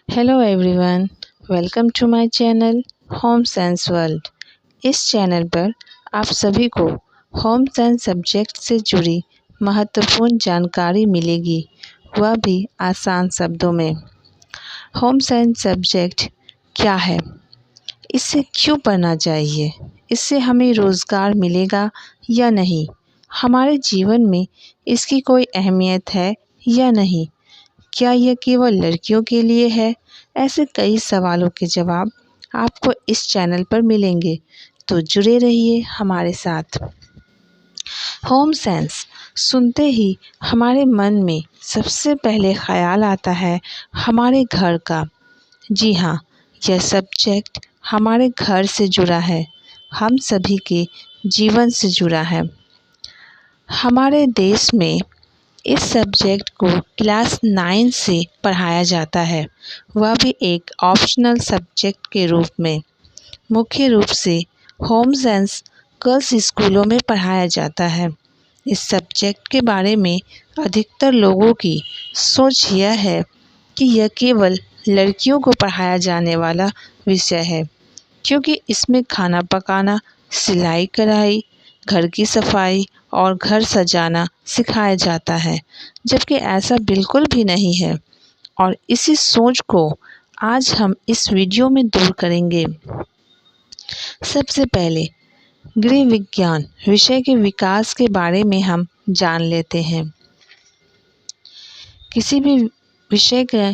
Hello everyone, welcome to my channel home science world. इस चैनल पर आप सभी को होम साइंस सब्जेक्ट से जुड़ी महत्वपूर्ण जानकारी मिलेगी, वह भी आसान शब्दों में। होम साइंस सब्जेक्ट क्या है, इसे क्यों पढ़ना चाहिए, इससे हमें रोज़गार मिलेगा या नहीं, हमारे जीवन में इसकी कोई अहमियत है या नहीं, क्या यह केवल लड़कियों के लिए है? ऐसे कई सवालों के जवाब आपको इस चैनल पर मिलेंगे, तो जुड़े रहिए हमारे साथ। होम साइंस सुनते ही हमारे मन में सबसे पहले ख्याल आता है हमारे घर का। जी हाँ, यह सब्जेक्ट हमारे घर से जुड़ा है, हम सभी के जीवन से जुड़ा है। हमारे देश में इस सब्जेक्ट को क्लास 9 से पढ़ाया जाता है, वह भी एक ऑप्शनल सब्जेक्ट के रूप में। मुख्य रूप से होम साइंस गर्ल्स स्कूलों में पढ़ाया जाता है। इस सब्जेक्ट के बारे में अधिकतर लोगों की सोच यह है कि यह केवल लड़कियों को पढ़ाया जाने वाला विषय है, क्योंकि इसमें खाना पकाना, सिलाई कढ़ाई, घर की सफाई और घर सजाना सिखाया जाता है, जबकि ऐसा बिल्कुल भी नहीं है। और इसी सोच को आज हम इस वीडियो में दूर करेंगे। सबसे पहले गृह विज्ञान विषय के विकास के बारे में हम जान लेते हैं। किसी भी विषय के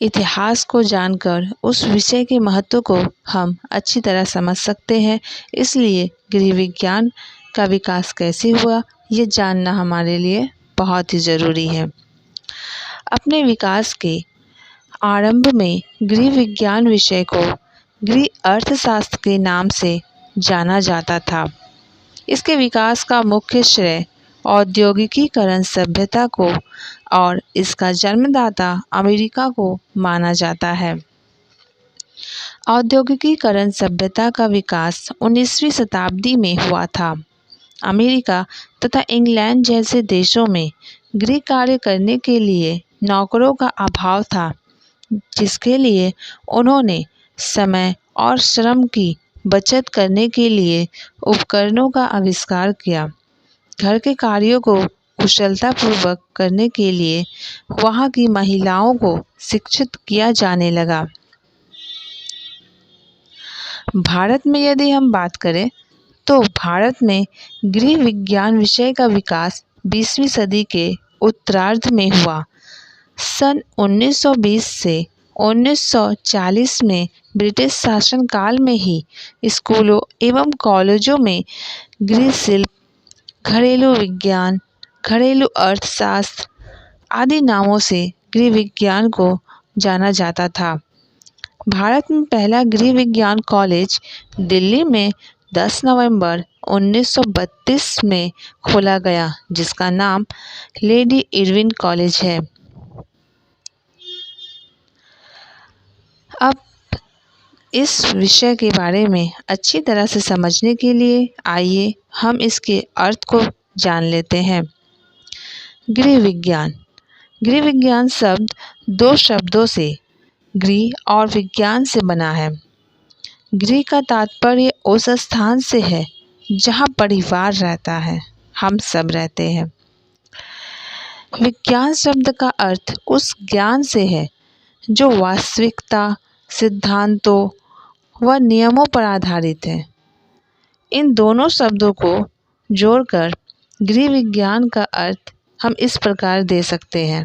इतिहास को जानकर उस विषय के महत्व को हम अच्छी तरह समझ सकते हैं। इसलिए गृह विज्ञान का विकास कैसे हुआ, ये जानना हमारे लिए बहुत ही ज़रूरी है। अपने विकास के आरंभ में गृह विज्ञान विषय को गृह अर्थशास्त्र के नाम से जाना जाता था। इसके विकास का मुख्य श्रेय औद्योगिकीकरण सभ्यता को और इसका जन्मदाता अमेरिका को माना जाता है। औद्योगिकीकरण सभ्यता का विकास 19वीं शताब्दी में हुआ था। अमेरिका तथा इंग्लैंड जैसे देशों में गृह कार्य करने के लिए नौकरों का अभाव था, जिसके लिए उन्होंने समय और श्रम की बचत करने के लिए उपकरणों का आविष्कार किया। घर के कार्यों को कुशलतापूर्वक करने के लिए वहाँ की महिलाओं को शिक्षित किया जाने लगा। भारत में यदि हम बात करें तो भारत में गृह विज्ञान विषय का विकास 20वीं सदी के उत्तरार्ध में हुआ। सन 1920 से 1940 में ब्रिटिश शासनकाल में ही स्कूलों एवं कॉलेजों में गृह शिल्प, घरेलू विज्ञान, घरेलू अर्थशास्त्र आदि नामों से गृह विज्ञान को जाना जाता था। भारत में पहला गृह विज्ञान कॉलेज दिल्ली में 10 नवंबर 1932 में खोला गया, जिसका नाम लेडी इरविन कॉलेज है। अब इस विषय के बारे में अच्छी तरह से समझने के लिए आइए हम इसके अर्थ को जान लेते हैं। गृह विज्ञान। गृह विज्ञान शब्द दो शब्दों से गृह और विज्ञान से बना है। गृह का तात्पर्य उस स्थान से है जहाँ परिवार रहता है, हम सब रहते हैं। विज्ञान शब्द का अर्थ उस ज्ञान से है जो वास्तविकता, सिद्धांतों व नियमों पर आधारित है। इन दोनों शब्दों को जोड़कर गृह विज्ञान का अर्थ हम इस प्रकार दे सकते हैं।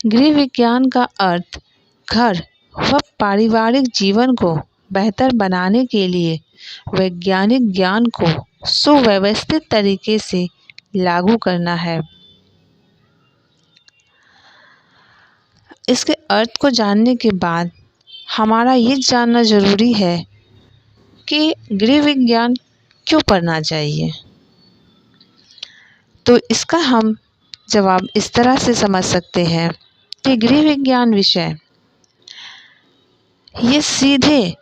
गृह विज्ञान का अर्थ घर व पारिवारिक जीवन को बेहतर बनाने के लिए वैज्ञानिक ज्ञान को सुव्यवस्थित तरीके से लागू करना है। इसके अर्थ को जानने के बाद हमारा ये जानना ज़रूरी है कि गृह विज्ञान क्यों पढ़ना चाहिए। तो इसका हम जवाब इस तरह से समझ सकते हैं कि गृह विज्ञान विषय ये सीधे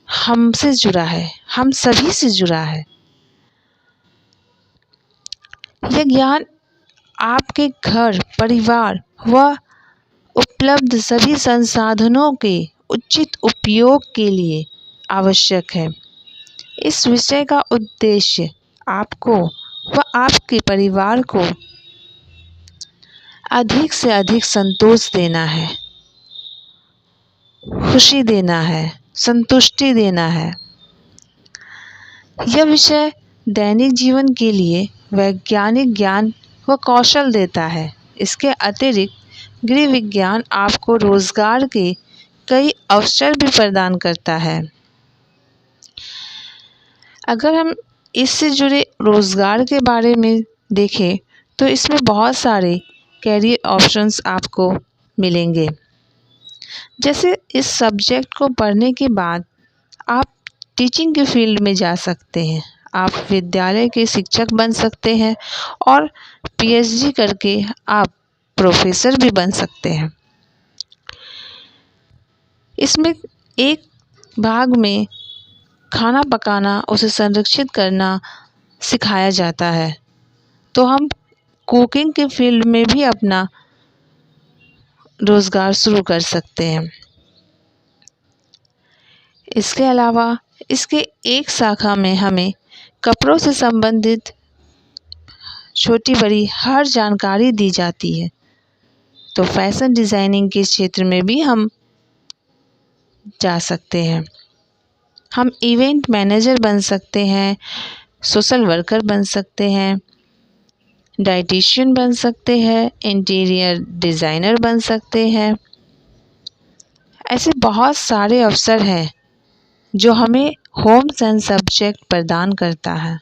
हमसे जुड़ा है, हम सभी से जुड़ा है। यह ज्ञान आपके घर, परिवार व उपलब्ध सभी संसाधनों के उचित उपयोग के लिए आवश्यक है। इस विषय का उद्देश्य आपको व आपके परिवार को अधिक से अधिक संतोष देना है, खुशी देना है, संतुष्टि देना है। यह विषय दैनिक जीवन के लिए वैज्ञानिक ज्ञान व कौशल देता है। इसके अतिरिक्त गृह विज्ञान आपको रोजगार के कई अवसर भी प्रदान करता है। अगर हम इससे जुड़े रोजगार के बारे में देखें तो इसमें बहुत सारे कैरियर ऑप्शंस आपको मिलेंगे। जैसे इस सब्जेक्ट को पढ़ने के बाद आप टीचिंग के फील्ड में जा सकते हैं, आप विद्यालय के शिक्षक बन सकते हैं और पीएचडी करके आप प्रोफेसर भी बन सकते हैं। इसमें एक भाग में खाना पकाना, उसे संरक्षित करना सिखाया जाता है, तो हम कुकिंग के फील्ड में भी अपना रोजगार शुरू कर सकते हैं। इसके अलावा इसके एक शाखा में हमें कपड़ों से संबंधित छोटी बड़ी हर जानकारी दी जाती है, तो फैशन डिज़ाइनिंग के क्षेत्र में भी हम जा सकते हैं। हम इवेंट मैनेजर बन सकते हैं, सोशल वर्कर बन सकते हैं, डाइटिशियन बन सकते हैं, इंटीरियर डिज़ाइनर बन सकते हैं। ऐसे बहुत सारे अवसर हैं जो हमें होम साइंस सब्जेक्ट प्रदान करता है।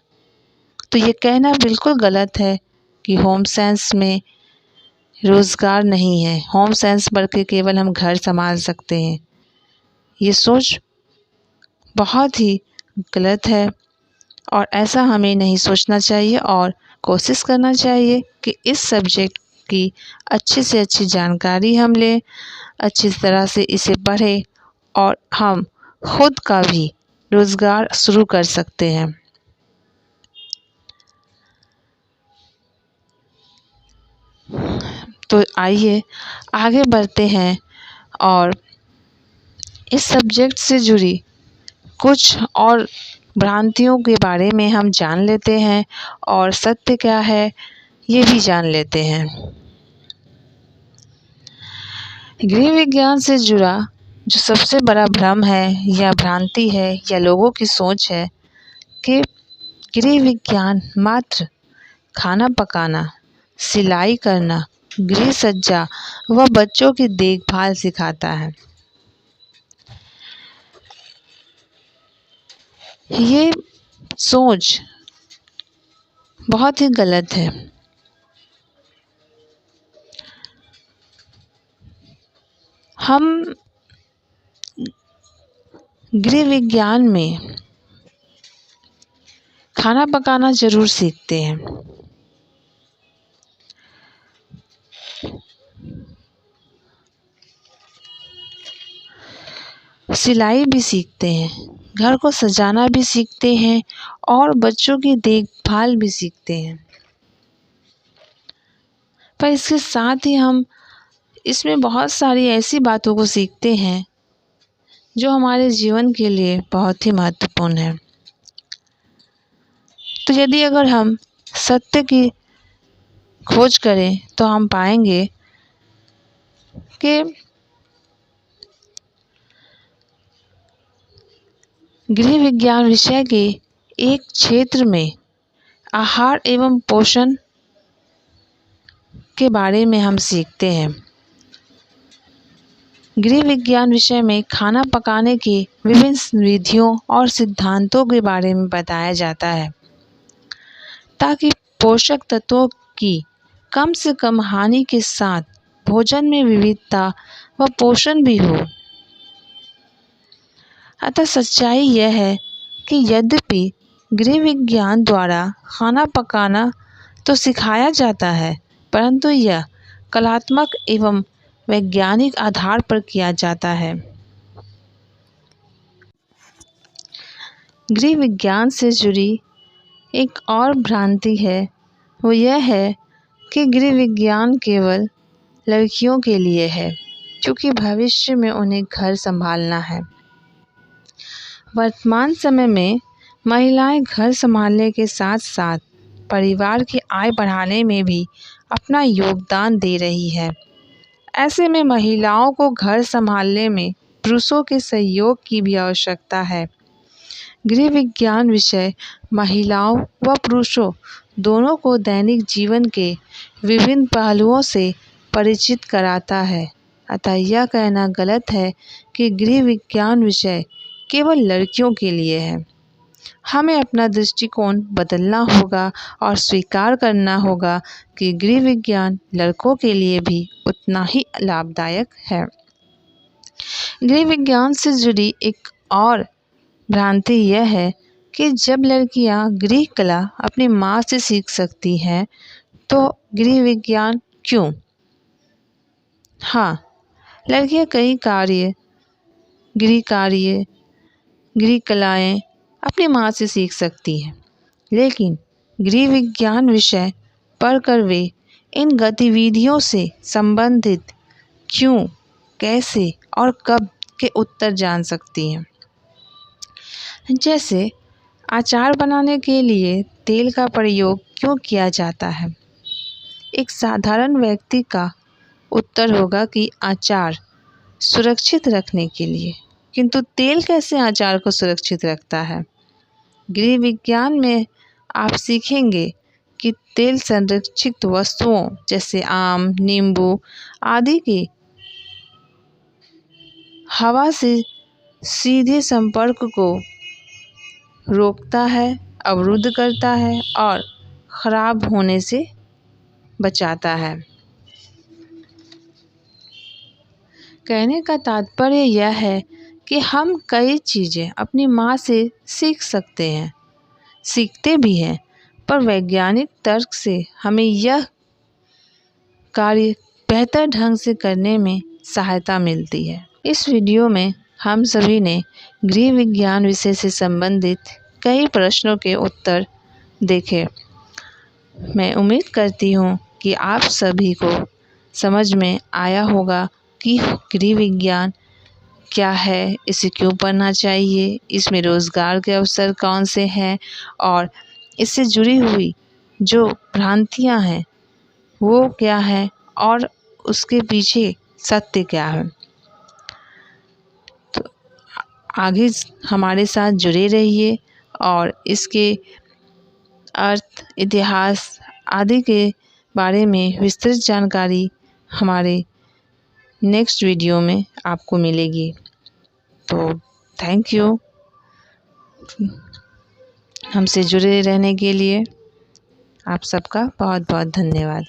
तो ये कहना बिल्कुल गलत है कि होम साइंस में रोज़गार नहीं है, होम साइंस पढ़ के केवल हम घर संभाल सकते हैं। ये सोच बहुत ही गलत है और ऐसा हमें नहीं सोचना चाहिए और कोशिश करना चाहिए कि इस सब्जेक्ट की अच्छी से अच्छी जानकारी हम लें, अच्छी तरह से इसे पढ़ें और हम खुद का भी रोज़गार शुरू कर सकते हैं। तो आइए आगे बढ़ते हैं और इस सब्जेक्ट से जुड़ी कुछ और भ्रांतियों के बारे में हम जान लेते हैं और सत्य क्या है ये भी जान लेते हैं। गृह विज्ञान से जुड़ा जो सबसे बड़ा भ्रम है या भ्रांति है या लोगों की सोच है कि गृह विज्ञान मात्र खाना पकाना, सिलाई करना, गृह सज्जा व बच्चों की देखभाल सिखाता है। ये सोच बहुत ही गलत है। हम गृह विज्ञान में खाना पकाना जरूर सीखते हैं, सिलाई भी सीखते हैं, घर को सजाना भी सीखते हैं और बच्चों की देखभाल भी सीखते हैं। पर इसके साथ ही हम इसमें बहुत सारी ऐसी बातों को सीखते हैं जो हमारे जीवन के लिए बहुत ही महत्वपूर्ण है। तो यदि अगर हम सत्य की खोज करें तो हम पाएंगे कि गृह विज्ञान विषय के एक क्षेत्र में आहार एवं पोषण के बारे में हम सीखते हैं। गृह विज्ञान विषय में खाना पकाने की विभिन्न विधियों और सिद्धांतों के बारे में बताया जाता है ताकि पोषक तत्वों की कम से कम हानि के साथ भोजन में विविधता व पोषण भी हो। अतः सच्चाई यह है कि यद्यपि गृह विज्ञान द्वारा खाना पकाना तो सिखाया जाता है, परंतु यह कलात्मक एवं वैज्ञानिक आधार पर किया जाता है। गृह विज्ञान से जुड़ी एक और भ्रांति है, वो यह है कि गृह विज्ञान केवल लड़कियों के लिए है। क्योंकि भविष्य में उन्हें घर संभालना है। वर्तमान समय में महिलाएं घर संभालने के साथ साथ परिवार की आय बढ़ाने में भी अपना योगदान दे रही है। ऐसे में महिलाओं को घर संभालने में पुरुषों के सहयोग की भी आवश्यकता है। गृह विज्ञान विषय महिलाओं व पुरुषों दोनों को दैनिक जीवन के विभिन्न पहलुओं से परिचित कराता है। अतः यह कहना गलत है कि गृह विज्ञान विषय केवल लड़कियों के लिए है। हमें अपना दृष्टिकोण बदलना होगा और स्वीकार करना होगा कि गृह विज्ञान लड़कों के लिए भी उतना ही लाभदायक है। गृह विज्ञान से जुड़ी एक और भ्रांति यह है कि जब लड़कियां गृह कला अपनी माँ से सीख सकती हैं तो गृह विज्ञान क्यों? हाँ, लड़कियां कई गृह कलाएं अपनी माँ से सीख सकती हैं, लेकिन गृह विज्ञान विषय पढ़कर वे इन गतिविधियों से संबंधित क्यों, कैसे और कब के उत्तर जान सकती हैं। जैसे अचार बनाने के लिए तेल का प्रयोग क्यों किया जाता है? एक साधारण व्यक्ति का उत्तर होगा कि अचार सुरक्षित रखने के लिए, किंतु तेल कैसे अचार को सुरक्षित रखता है? गृह विज्ञान में आप सीखेंगे कि तेल संरक्षित वस्तुओं जैसे आम, नींबू आदि के हवा से सीधे संपर्क को रोकता है, अवरुद्ध करता है और खराब होने से बचाता है। कहने का तात्पर्य यह है कि हम कई चीज़ें अपनी माँ से सीख सकते हैं, सीखते भी हैं, पर वैज्ञानिक तर्क से हमें यह कार्य बेहतर ढंग से करने में सहायता मिलती है। इस वीडियो में हम सभी ने गृह विज्ञान विषय से संबंधित कई प्रश्नों के उत्तर देखे। मैं उम्मीद करती हूँ कि आप सभी को समझ में आया होगा कि गृह विज्ञान क्या है, इसे क्यों पढ़ना चाहिए, इसमें रोज़गार के अवसर कौन से हैं और इससे जुड़ी हुई जो भ्रांतियाँ हैं वो क्या है और उसके पीछे सत्य क्या है। तो आगे हमारे साथ जुड़े रहिए और इसके अर्थ, इतिहास आदि के बारे में विस्तृत जानकारी हमारे नेक्स्ट वीडियो में आपको मिलेगी। तो थैंक यू हमसे जुड़े रहने के लिए। आप सबका बहुत बहुत धन्यवाद।